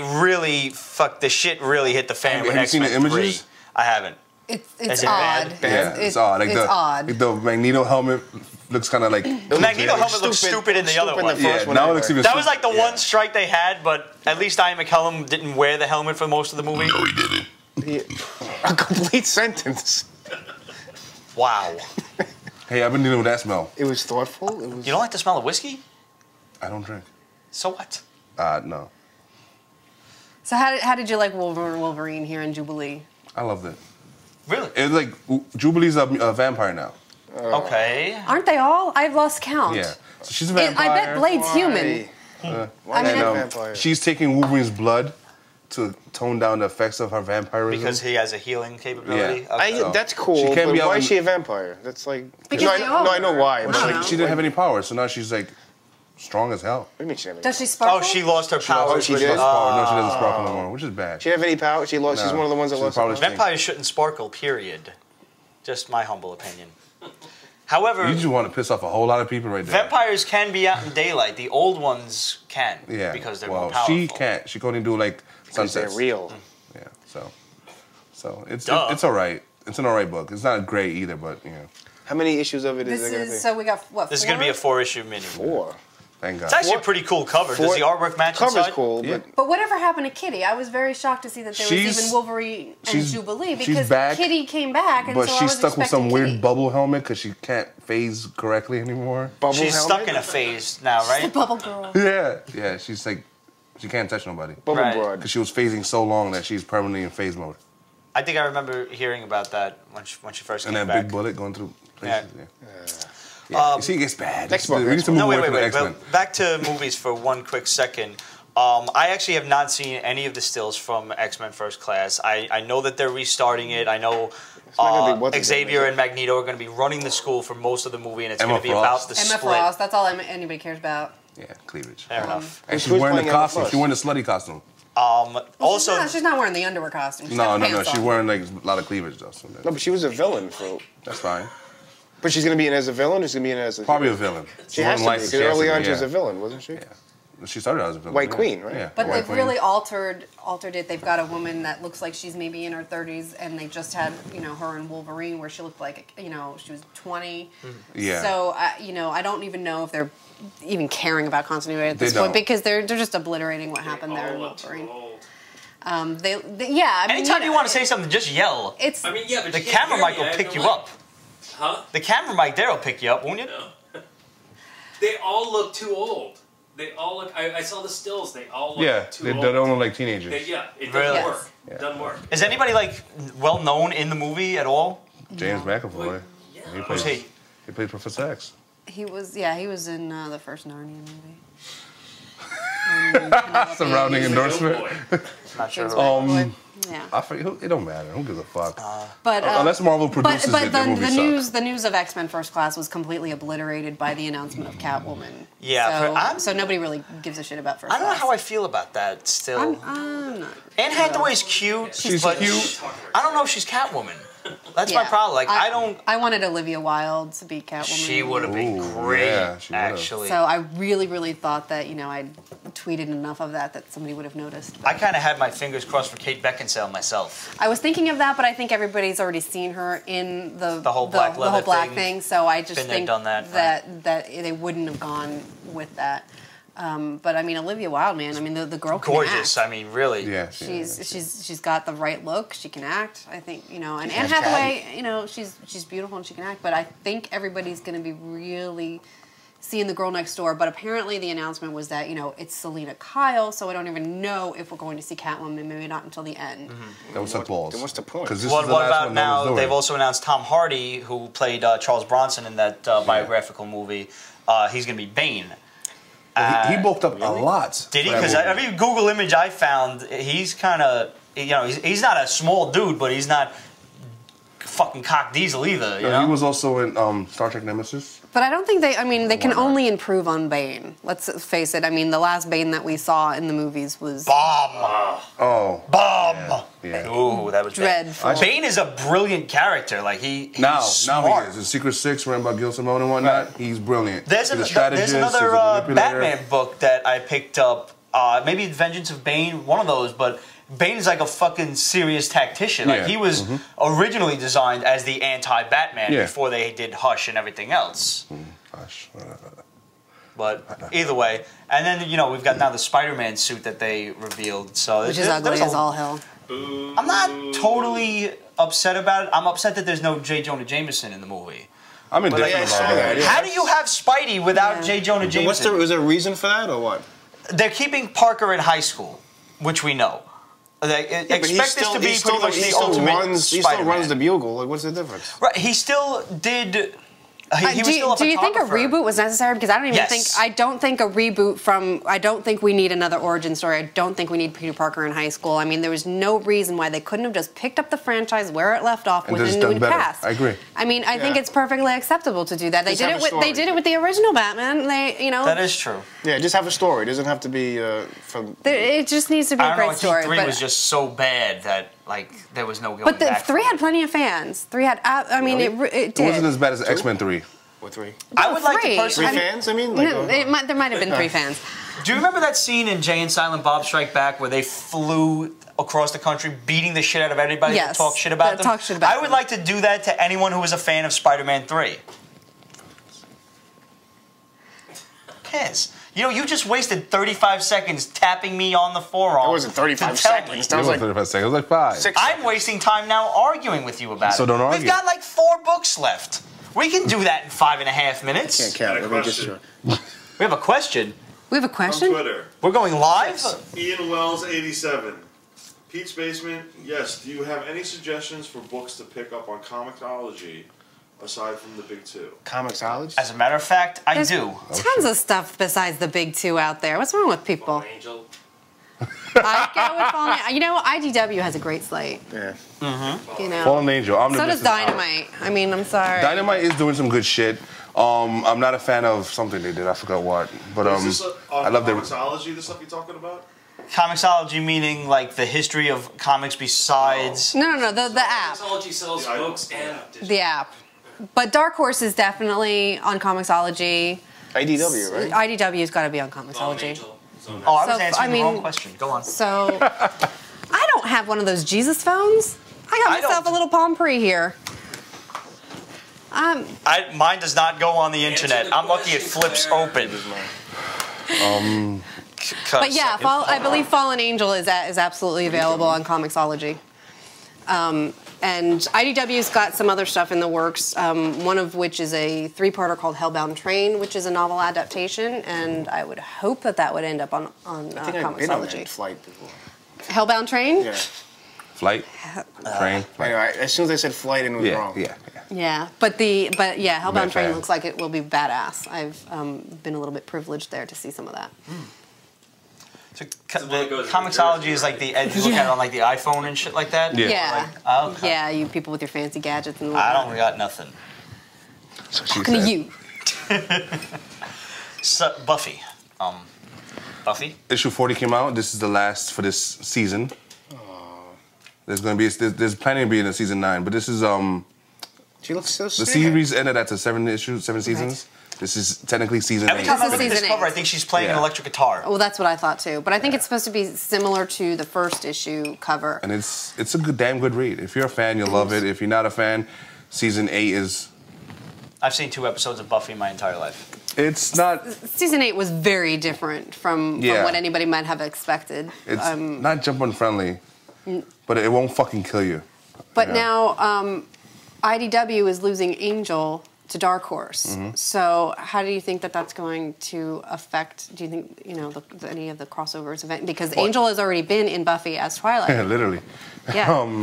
really fucked the shit. Really hit the fan with Have you seen X-Men the 3. images? I haven't. It's Is it odd. bad? Yeah, it's odd. Like it's odd. the Magneto helmet looks kind of like. The Magneto helmet looks stupid in the other one. first one now it anyway. looks even. That was like the yeah. one strike they had, but at least Ian McKellen didn't wear the helmet for most of the movie. No, he didn't. A complete sentence. Wow. Hey, I've been dealing with that smell. It was thoughtful. It was. You don't like the smell of whiskey? I don't drink. So what? No. So how did you like Wolverine here in Jubilee? I loved it. Really? It's like Jubilee's a vampire now. Okay. Aren't they all? I've lost count. Yeah. So she's a And vampire. I bet Blade's Why? human. Why I mean, is he a And vampire? she's taking Wolverine's blood to tone down the effects of her vampirism. Because he has a healing capability? Yeah. Okay. That's She cool, can't but be out why in- is she a vampire? That's like... Because no, they I know why. Well, but I she, don't know. she didn't have any power, so now she's like strong as hell. What do you mean she didn't have any Does she sparkle? Oh, she lost her Oh, powers. she with did? it. No, she doesn't sparkle no more, which is bad. She didn't have any power? She's No, one of the ones that she's lost probably- her power? Vampires shouldn't sparkle, period. Just my humble opinion. However, You just want to piss off a whole lot of people right there. vampires can be out in daylight. The old ones can. Yeah. Because they're well, more powerful. she can't. She can only do like Because they're sunsets. real. Yeah. So it's Duh. it's all right. It's an all right book. It's not great either, but you know, How many issues of it is This there going to is be? so we got what? This is 4? going to be a 4-issue mini. 4. thank God. It's actually a pretty cool cover. Does the artwork match Cover's inside? cool, Yeah. but... But whatever happened to Kitty? I was very shocked to see that there was She's- even Wolverine and she's- Jubilee she's because back, Kitty came back, and But so I she's was stuck with some expecting weird Kitty. bubble helmet because she can't phase correctly anymore. Bubble She's helmet? stuck in a phase now, The right? bubble girl. Yeah. She's like, she can't touch nobody Bubble Right. broad. because she was phasing so long that she's permanently in phase mode. I think I remember hearing about that when she first And came that back. big bullet going through Yeah. places. Yeah. You see, it gets bad. Next book, We need next to book. move No, away wait, from wait, the wait. X-Men. But back to movies for one quick second. I actually have not seen any of the stills from X-Men First Class. I know that they're restarting it. I know not gonna be what's his name, Xavier is it? and Magneto are going to be running the school for most of the movie, and it's Emma going to be Frost. about the Emma split. Frost. That's all anybody cares about. Yeah, cleavage. Fair enough. And she's Who's wearing the playing Emma costume. Frost? She's wearing the slutty costume. Also, She's not wearing the underwear costume. She's No, got no, pants she's on. wearing like a lot of cleavage though. So No, but she was a villain for... that's fine. But she's going to be in as a villain or she's going to be in as a... Probably a villain. She has to be, licensed, because she has early to on be, she was yeah. a villain, wasn't she? Yeah. She started out as a villain. White yeah. Queen, right? Yeah. But White they've Queen. really altered it. They've got a woman that looks like she's maybe in her 30s, and they just had her in Wolverine, where she looked like she was 20. Yeah. So I don't even know if they're even caring about continuity at this They point don't. because they're just obliterating what happened there in All look too Wolverine. old. They yeah. I mean, anytime you want to say something, just yell. it's I mean, yeah, but The you can't camera hear mic me. I will have pick no you mic. up. Huh? The camera mic there will pick you up, won't you? No. They all look too old. They all look. I saw the stills. They all look Yeah, too they old. don't look like teenagers. It doesn't Really? work. Yeah. It doesn't work. Is anybody like well known in the movie at all? James McAvoy. Well, yeah. He Who's plays, he? he played Professor X. he was in the first Narnia movie. Surrounding He's a endorsement. good boy. Not sure. Yeah. I forget, it don't matter. Who gives a fuck? But Unless Marvel produces but it, the movie sucks. the news of X-Men First Class was completely obliterated by the announcement of Catwoman. Yeah, so nobody really gives a shit about First I don't know Class. how I feel about that still. I'm not. Anne Hathaway's cute. She's but cute. I don't know if she's Catwoman. That's my Yeah. problem. Like I don't. I wanted Olivia Wilde to be Catwoman. She would have been Ooh, great, yeah, she would've. actually. So I really thought that I'd tweeted enough of that somebody would have noticed. I kind of had my fingers crossed for Kate Beckinsale myself. I was thinking of that, but I think everybody's already seen her in the whole black the leather whole black thing. thing. So I just Been there, think done that, that they wouldn't have gone with that. But I mean, Olivia Wilde, man. I mean, the girl can Gorgeous. act. I mean, really. Yeah. She's got the right look. She can act. I think and Anne Hathaway, she's beautiful and she can act. But I think everybody's going to be really seeing the girl next door. But apparently the announcement was that it's Selena Kyle. So I don't even know if we're going to see Catwoman. Maybe not until the end. That was suck balls. Then what's the point? 'Cause this What is the last about one no one's now? doing. They've also announced Tom Hardy, who played Charles Bronson in that biographical movie. He's going to be Bane. He bulked up a lot. Did he? for that Because movie. every Google image I found, he's kind of, he's not a small dude, but he's not fucking cock diesel either. You know? He was also in Star Trek Nemesis. But I don't think they can only improve on Bane. Let's face it. I mean, the last Bane that we saw in the movies was Bomb. Oh. Bomb. Yeah. Ooh, that was bad. dreadful. Bane is a brilliant character. Like he's Now smart. he is. In Secret Six, written by Gil Simone and whatnot, he's brilliant. There's He's a there's strategist, another he's a manipulator. Batman book that I picked up maybe Vengeance of Bane, one of those, but Bane's like a fucking serious tactician. Like, he was originally designed as the anti-Batman before they did Hush and everything else. Hush. But either way, and then, you know, we've got now the Spider-Man suit that they revealed. So Which is ugly as all hell. I'm not totally upset about it. I'm upset that there's no J. Jonah Jameson in the movie. I'm indifferent about that. How do you have Spidey without J. Jonah Jameson? Was there a reason for that or what? They're keeping Parker in high school, which we know. They expect this to be pretty much the ultimate He still runs the Bugle. Like, what's the difference? Right, he still did. He was still a do you think a photographer. reboot was necessary? Because I don't even think. I don't think a reboot from. I don't think we need another origin story. I don't think we need Peter Parker in high school. I mean, there was no reason why they couldn't have just picked up the franchise where it left off with a new cast. I agree. I mean, I think it's perfectly acceptable to do that. They did it with. They did it with the original Batman. That is true. Yeah, just have a story. It doesn't have to be from. It just needs to be a great story. Heat 3 was just so bad that there was no going back. But 3 had plenty of fans. 3 had. I mean, it did. It wasn't as bad as X-Men 3. Or 3? I would like to personally. 3 fans? I mean, there might have been 3 fans. Do you remember that scene in Jay and Silent Bob Strike Back where they flew across the country beating the shit out of everybody that talked shit about them? I would like to do that to anyone who was a fan of Spider-Man 3. Kiss. You know, you just wasted 35 seconds tapping me on the forearm. It wasn't 35 seconds. That was like 35 seconds. It was like 5. 6 I'm wasting time now arguing with you about it. So don't argue. We've got like 4 books left. We can do that in 5.5 minutes. Can't count. Let me just. We have a question. We have a question? On Twitter. We're going live? Ian Wells 87. Pete's Basement, yes. Do you have any suggestions for books to pick up on Comixology aside from the big 2? Comixology? As a matter of fact, I do. Tons of stuff besides the big 2 out there. What's wrong with people? Angel. I go with Fallen Angel. You know, IDW has a great slate. Yeah. You know. Fallen Angel. So does Dynamite. I mean, I'm sorry. Dynamite is doing some good shit. I'm not a fan of something they did. I forgot what. But Is this I love their Comixology, the stuff you're talking about? Comixology meaning like the history of comics besides. No, the app. Comixology sells books and The app. But Dark Horse is definitely on Comixology. IDW, right? IDW's got to be on Comixology. Oh, I was So, answering I mean- the wrong question. Go on. So, I don't have one of those Jesus phones. I got myself a little Palm Pre here. Mine does not go on the internet. I'm lucky it flips open. But yeah, I believe Fallen Angel is absolutely available on Comixology. And IDW's got some other stuff in the works, one of which is a 3-parter called Hellbound Train, which is a novel adaptation, and I would hope that would end up on I think I've been on that Comixology. flight before. Hellbound Train? Yeah. Flight, train. Anyway, as soon as I said flight, and it was wrong. Yeah, but yeah, Hellbound Bad Train fan. looks like it will be badass. I've been a little bit privileged there to see some of that. So the Comixology is like you look at it on like the iPhone and shit like that? Yeah. Okay. Yeah, you people with your fancy gadgets and I don't got nothing. talking to you. So, Buffy. Buffy? Issue 40 came out. This is the last for this season. There's gonna be there's planning to be in a season 9, but this is She looks so the sad. series ended after 7 seasons. This is technically season 8. Every time I This is look at this season cover, 8. I think she's playing an electric guitar. Well, that's what I thought too. But I think it's supposed to be similar to the first issue cover. And it's a damn good read. If you're a fan, you'll love it. If you're not a fan, season 8 is. I've seen 2 episodes of Buffy my entire life. It's not. Season 8 was very different from what anybody might have expected. It's not jump-on friendly, but it won't fucking kill you. But now IDW is losing Angel to Dark Horse. So how do you think that's going to affect? Do you think any of the crossovers event? Because Angel has already been in Buffy as Twilight. Literally. Yeah. In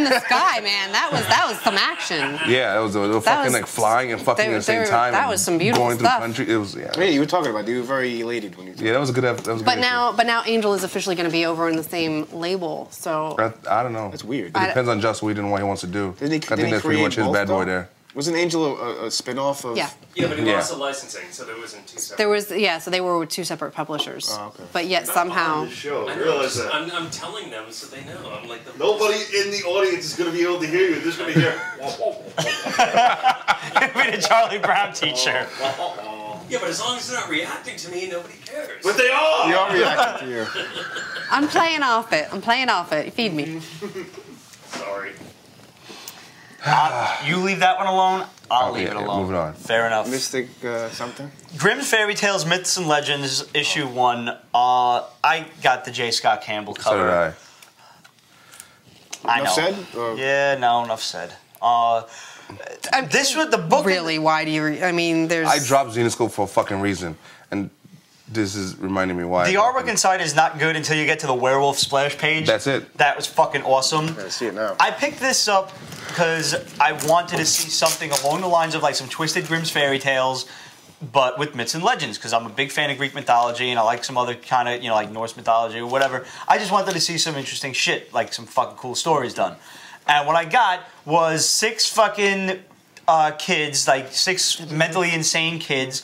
the sky, man. That was some action. Yeah, they were fucking like flying and fucking at the same time. That was some beautiful going stuff. Going through the country. It was Yeah, you were talking about. You were very elated when you. that was a good. That was a But good now Angel is officially going to be over in the same label. So I don't know. That's weird. It depends on Joss Whedon and what he wants to do. Didn't he I think that's pretty create much his both, bad boy though? there. Wasn't Angel a spin-off of? yeah. Yeah, but he lost the licensing, so there wasn't 2 separate. There was so they were with 2 separate publishers. Oh, okay. But yet somehow The show. I know, Realize that. I'm telling them so they know. I'm like the Nobody in the audience is going to be able to hear you. They're just going to hear. Be the Charlie Brown teacher. Yeah, but as long as they're not reacting to me, nobody cares. But they are! We are reacting to you. I'm playing off it. I'm playing off it. Feed me. Sorry. You leave that one alone. I'll leave it yeah, alone. moving on. Fair enough. Mystic something? Grimm's Fairy Tales, Myths and Legends, issue 1. I got the J. Scott Campbell So did cover. I know. Enough said? Or- Yeah, no, enough said. This was the book. Really? Why do you? I mean, there's. I dropped Xenoscope for a fucking reason, and this is reminding me why. The artwork inside is not good until you get to the werewolf splash page. That's it. That was fucking awesome. I see it now. I picked this up because I wanted to see something along the lines of like some Twisted Grimm's Fairy Tales, but with myths and legends, because I'm a big fan of Greek mythology and I like some other kind of, like Norse mythology or whatever. I just wanted to see some interesting shit, like some fucking cool stories done. And what I got was 6 fucking kids, like 6 mentally insane kids,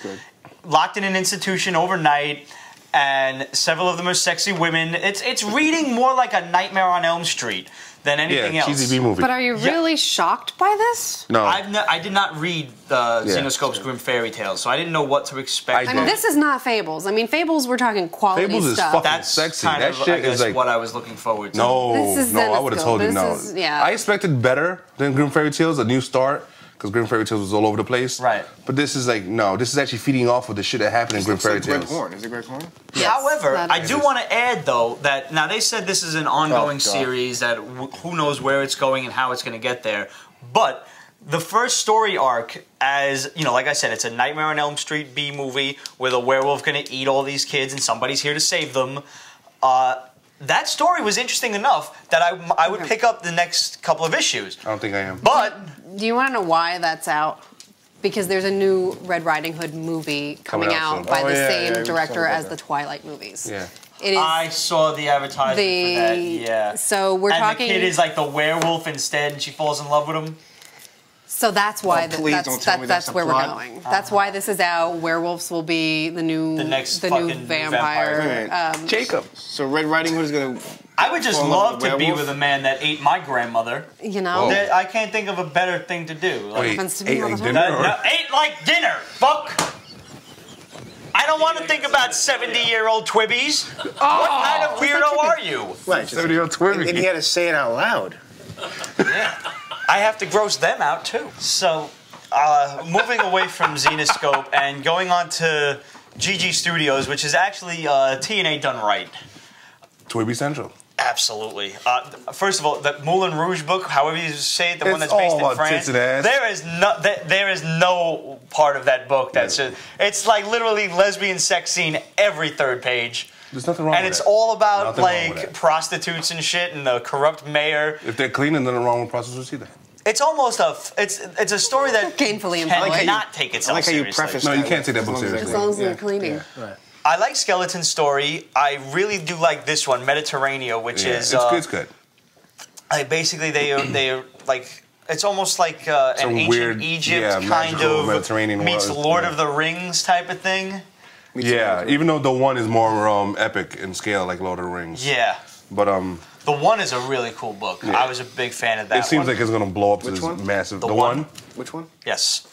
locked in an institution overnight, and several of them are sexy women. It's reading more like a Nightmare on Elm Street than anything else. cheesy B movie. But are you really shocked by this? No, I did not read Xenoscope's Grimm Fairy Tales, so I didn't know what to expect. I mean, this is not Fables. I mean, Fables, we're talking quality Fables is stuff. fucking That's sexy. kind That of, shit I guess, is like what I was looking forward to. no, This is no. I would have Xenoscope. told you This no. is- yeah. I expected better than Grimm Fairy Tales, a new start, because Grimm Fairy Tales was all over the place. Right. But this is like no. This is actually feeding off of the shit that happened in Grimm It's like Fairy Greg Tales. Horn. Is it Greg Horn? Yes, However, that I is. do want to add, though, that now they said this is an ongoing God. series that who knows where it's going and how it's going to get there. But the first story arc, as like I said, it's a Nightmare on Elm Street B movie with a werewolf going to eat all these kids and somebody's here to save them. That story was interesting enough that I would pick up the next couple of issues. I don't think I am. But Do you want to know why that's out? Because there's a new Red Riding Hood movie coming Coming out out soon. by Oh, the yeah, same yeah, we director saw about as that. the Twilight movies. Yeah. It is I saw the advertisement for that. Yeah. So we're and talking. the kid is like the werewolf instead, and she falls in love with him. So that's why Oh, please don't tell me that's the where we're plot. going. That's why this is out. Werewolves will be the new next new fucking vampire. vampire. Jacob. So Red Riding Hood is going to... I would just Fall in love love with to a be werewolf? with a man that ate my grandmother. You know, Whoa. I can't think of a better thing to do. Like, Wait, happens to me ate all like the time. dinner? no, ate like dinner. Fuck. I don't want to think about 70-year-old twibbies. What kind of weirdo are you? Right. And he had to say it out loud. I have to gross them out too. So, moving away from Xenoscope and going on to GG Studios, which is actually TNA done right. Twibby Central. Absolutely. First of all, the Moulin Rouge book, however you say it, the one It's that's based all in about France, tits and ass. there is no part of that book that's it's like literally lesbian sex scene every 3rd page. There's nothing wrong And with it's that. all about Nothing wrong with like that. prostitutes and shit and the corrupt mayor. If they're clean, then nothing wrong with prostitutes either. It's almost it's a story that Gainfully employed. cannot take itself I like how you seriously. preface No, you that can't with- take that book as long as seriously. as long as they're Yeah. cleaning. Yeah, right. I like Skeleton's story. I really do like this one, Mediterranea, which Yeah, is it's good. basically they're like it's almost like an Some ancient weird, Egypt yeah, kind magical of Mediterranean meets world, Lord yeah. of the Rings type of thing. Yeah, even though the one is more epic in scale, like Lord of the Rings. Yeah, But the one is a really cool book. Yeah. I was a big fan of that. it seems one. like it's gonna blow up to Which this one? massive. The The one? one. Which one? Yes.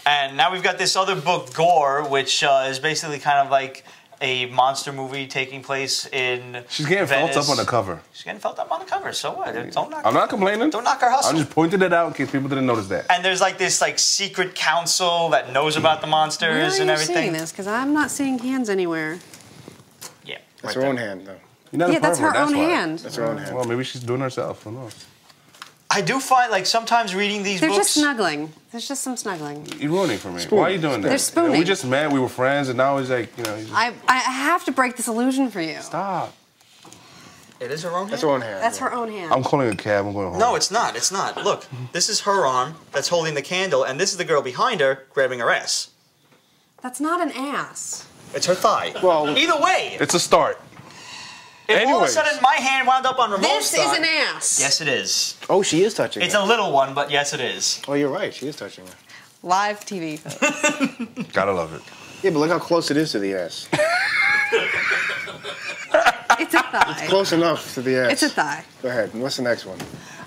And now we've got this other book, Gore, which is basically kind of like a monster movie taking place in She's getting Venice. felt up on the cover. She's getting felt up on the cover, so what? Don't knock, I'm not complaining. don't knock her hustle. I'm just pointing it out in case people didn't notice that. And there's like this like secret council that knows about the Where monsters are and you everything. seeing this? Because I'm not seeing hands anywhere. Yeah. That's right her there. own hand, though. You're not a Yeah, that's her pervert, own why. hand. That's her own hand. Well, maybe she's doing herself. Who knows? I do find like sometimes reading these They're books. just snuggling. There's just some snuggling. You're ruining for me. Why are you doing that? They're spooning. We just met. We were friends, and now he's like, he's just, I have to break this illusion for you. stop. It is her own That's hand? her own hand. That's yeah. her own hand. I'm calling a cab. I'm going home. No, it's not. It's not. Look, this is her arm that's holding the candle, and this is the girl behind her grabbing her ass. That's not an ass. It's her thigh. Well- either way, It's a start. if all of a anyways. sudden my hand wound up on Ramon's This is thigh. an ass. Yes, it is. Oh, she is touching It's it. a little one, but yes, it is. Oh, you're right. She is touching it. Live TV. folks. Gotta love it. Yeah, but look how close it is to the ass. It's a thigh. Close enough to the ass. It's a thigh. Go ahead. And what's the next one?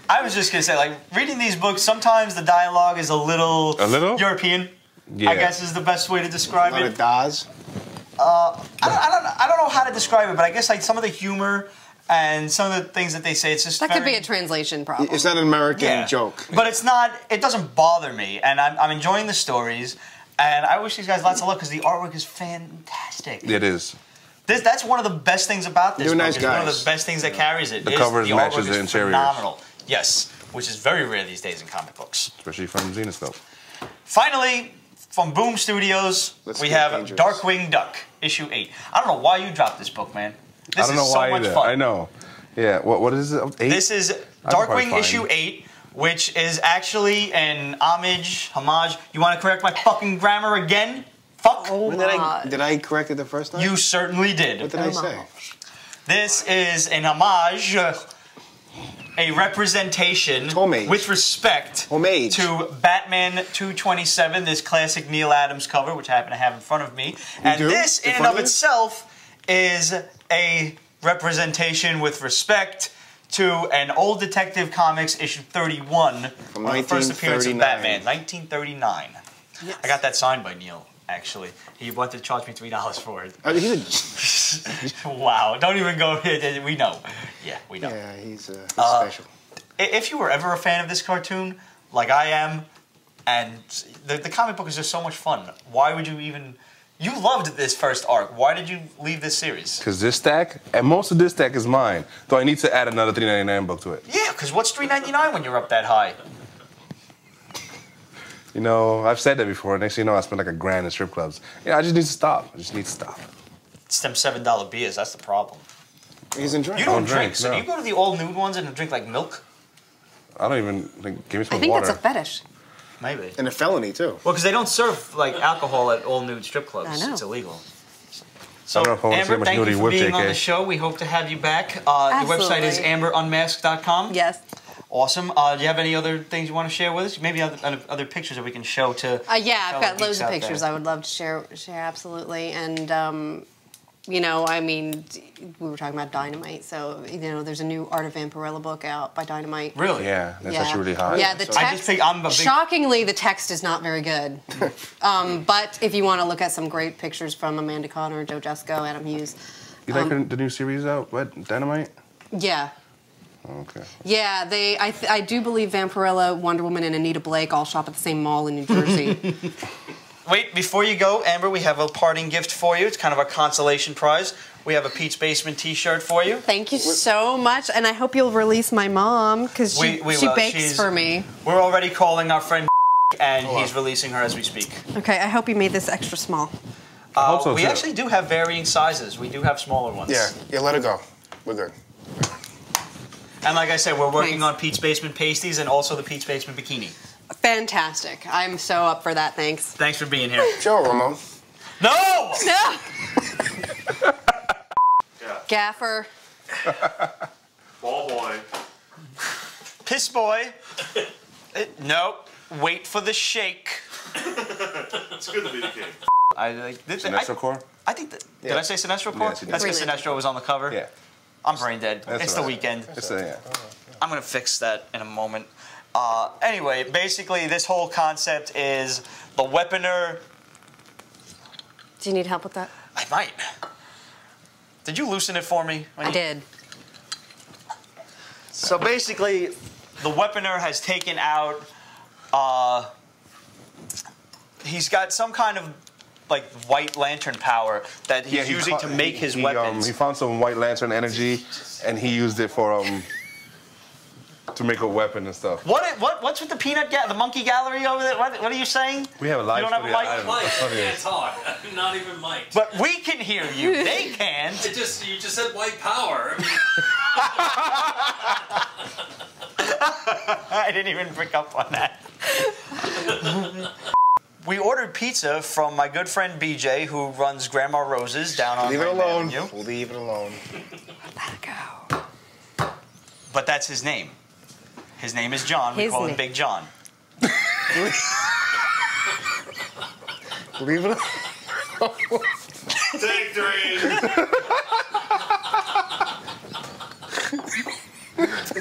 I was just gonna say, like, reading these books, sometimes the dialogue is a little A little? European. Yeah. I guess is the best way to describe A lot it. of Daz. I don't know how to describe it, but I guess like some of the humor and some of the things that they say, it's just That could very- be a translation problem. It's not an American Yeah. joke. But it's not. It doesn't bother me, and I'm enjoying the stories. And I wish these guys lots of luck because the artwork is fantastic. It is. That's one of the best things about this They're book. nice It's one of guys. the best things that carries it. The is covers the matches artwork the is interiors. phenomenal. Yes, which is very rare these days in comic books. Especially from Xenoscope. Finally, from Boom Studios, Let's we get have dangerous. Darkwing Duck, issue 8. I don't know why you dropped this book, man. This I don't know is so why much either. fun. I know. Yeah. What is it? 8? This is probably Darkwing find- issue 8, which is actually an homage. You want to correct my fucking grammar again? Fuck. When did I correct it the first time? You certainly did. What did I say? This is an homage, a representation Homage. with respect Homage. to Batman 227, this classic Neil Adams cover, which I happen to have in front of me. And do? this, In in and front of of you? itself, is a representation with respect to an old Detective Comics issue 31 From on the first appearance of 1939. Batman, 1939. I got that signed by Neil, actually. He wanted to charge me $3 for it. He's Wow, don't even go. We know. Yeah, we know. he's special. If you were ever a fan of this cartoon, like I am, and the comic book is just so much fun, why would you even... You loved this first arc. Why did you leave this series? Because this stack, and most of this stack is mine. Though I need to add another $3.99 book to it. Yeah, because what's $3.99 when you're up that high? You know, I've said that before. Next thing you know, I spend like $1,000 in strip clubs. Yeah, I just need to stop. I just need to stop. It's them $7 beers. That's the problem. He's enjoying You it. don't drink, drink, so no. you go to the all nude ones and drink like milk? I don't even like, give me some I think water. that's a fetish. Maybe. And a felony, too. Well, because they don't serve like alcohol at all nude strip clubs. I know. It's illegal. So, I don't know if I want to see how Amber, much thank nudity you for whip, being on JK. the show. We hope to have you back. Your website is Absolutely. amberunmasked.com. Yes. Awesome. Do you have any other things you want to share with us? Maybe other pictures that we can show to. Yeah, I've fellow got loads geeks of out pictures there. I would love to share absolutely. And, you know, I mean, we were talking about Dynamite. So, you know, there's a new Art of Vampirella book out by Dynamite. Really? Yeah, that's actually really hot. Yeah, the So- text. I just think I'm a big- Shockingly, the text is not very good. But if you want to look at some great pictures from Amanda Connor, Joe Jusko, Adam Hughes, You like the new series out? What? Dynamite? yeah. Okay. Yeah, I do believe Vampirella, Wonder Woman, and Anita Blake all shop at the same mall in New Jersey. Wait, before you go, Amber, we have a parting gift for you. It's kind of a consolation prize. We have a Pete's Basement T-shirt for you. Thank you so much, and I hope you'll release my mom because she We will. bakes She's- for me. We're already calling our friend, and he's releasing her as we speak. Okay, I hope you made this extra small. I hope so, We too. actually do have varying sizes. We do have smaller ones. Yeah, let it go. We're good. And like I said, we're working Thanks. on Pete's Basement pasties and also the Pete's Basement bikini. Fantastic. I'm so up for that. Thanks. Thanks for being here. Joe, Ramon. No! No! Yeah. Gaffer. Ball boy. Piss boy. Nope. Wait for the shake. It's good to be the king. I like this. Sinestro Corps? I think that. Did Yeah. I say Sinestro Corps? Yes, you did. That's because Greenland. Sinestro was on the cover. Yeah. I'm brain dead. That's It's all the right. weekend. It's yeah. I'm gonna fix that in a moment. Anyway, basically, this whole concept is the weaponer. Do you need help with that? I might. Did you loosen it for me? I did. So basically, the weaponer has taken out. He's got some kind of like white lantern power that he's using to make his weapons. He found some White Lantern energy, and he used it for to make a weapon and stuff. What's with the the monkey gallery over there? What are you saying? We have a live You don't have a studio. mic? I don't know. Mike, That's funny. can't talk. Not even Mike. But we can hear you. They can't. You just said white power. I didn't even pick up on that. We ordered pizza from my good friend BJ, who runs Grandma Rose's down on Leave it Rainbow alone. Avenue. Leave it alone. Let it go. But that's his name. His name is John. We His call him name. Big John. Leave it alone. Take 3.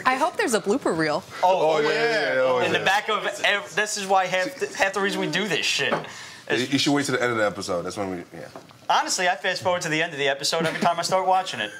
I hope there's a blooper reel. Oh, yeah. in the back of this is why half the reason we do this shit. You should wait to the end of the episode. That's when we, yeah. Honestly, I fast forward to the end of the episode every time I start watching it.